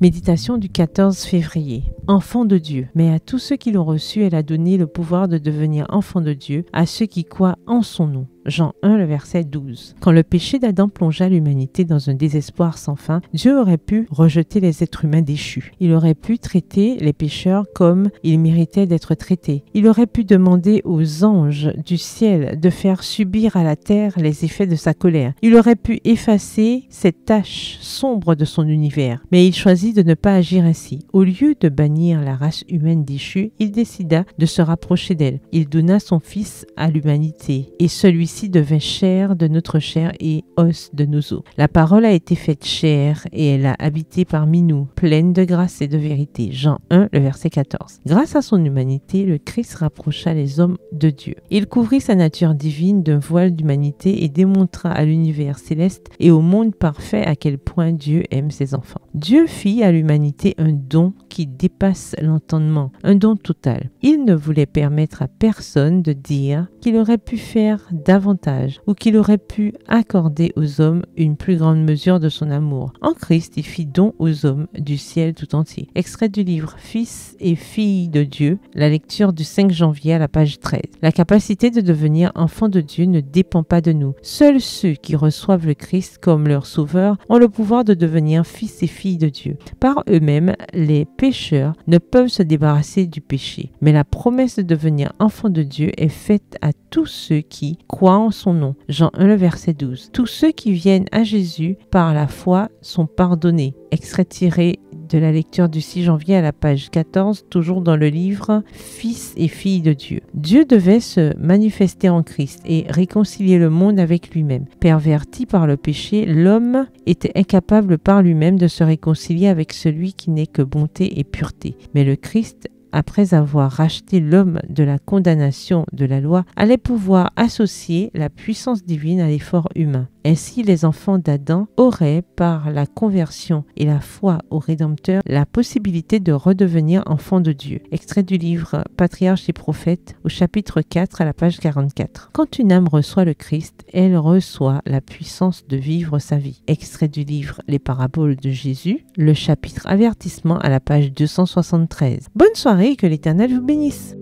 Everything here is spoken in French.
Méditation du 14 février. Enfants de Dieu. Mais à tous ceux qui l'ont reçu, elle a donné le pouvoir de devenir enfants de Dieu, à ceux qui croient en son nom. Jean 1, le verset 12. Quand le péché d'Adam plongea l'humanité dans un désespoir sans fin, Dieu aurait pu rejeter les êtres humains déchus. Il aurait pu traiter les pécheurs comme ils méritaient d'être traités. Il aurait pu demander aux anges du ciel de faire subir à la terre les effets de sa colère. Il aurait pu effacer cette tache sombre de son univers. Mais il choisit de ne pas agir ainsi. Au lieu de bannir la race humaine déchue, il décida de se rapprocher d'elle. Il donna son Fils à l'humanité et celui-ci devint chair de notre chair et os de nos os. La parole a été faite chair et elle a habité parmi nous, pleine de grâce et de vérité. Jean 1, le verset 14. Grâce à son humanité, le Christ rapprocha les hommes de Dieu. Il couvrit sa nature divine d'un voile d'humanité et démontra à l'univers céleste et au monde parfait à quel point Dieu aime ses enfants. Dieu fit à l'humanité un don qui dépasse l'entendement, un don total. Il ne voulait permettre à personne de dire qu'il aurait pu faire davantage ou qu'il aurait pu accorder aux hommes une plus grande mesure de son amour. En Christ, il fit don aux hommes du ciel tout entier. Extrait du livre Fils et filles de Dieu, la lecture du 5 janvier à la page 13. La capacité de devenir enfant de Dieu ne dépend pas de nous. Seuls ceux qui reçoivent le Christ comme leur sauveur ont le pouvoir de devenir fils et filles de Dieu. Par eux-mêmes, les pécheurs ne peuvent se débarrasser du péché. Mais la promesse de devenir enfant de Dieu est faite à tous ceux qui croient en son nom. Jean 1, le verset 12. Tous ceux qui viennent à Jésus par la foi sont pardonnés. Extrait tiré de la lecture du 6 janvier à la page 14, toujours dans le livre Fils et filles de Dieu. Dieu devait se manifester en Christ et réconcilier le monde avec lui-même. Perverti par le péché, l'homme était incapable par lui-même de se réconcilier avec celui qui n'est que bonté et pureté. Mais le Christ, après avoir racheté l'homme de la condamnation de la loi, allait pouvoir associer la puissance divine à l'effort humain. Ainsi, les enfants d'Adam auraient, par la conversion et la foi au Rédempteur, la possibilité de redevenir enfants de Dieu. Extrait du livre Patriarches et Prophètes, au chapitre 4, à la page 44. Quand une âme reçoit le Christ, elle reçoit la puissance de vivre sa vie. Extrait du livre Les Paraboles de Jésus, le chapitre Avertissement, à la page 273. Bonne soirée et que l'Éternel vous bénisse.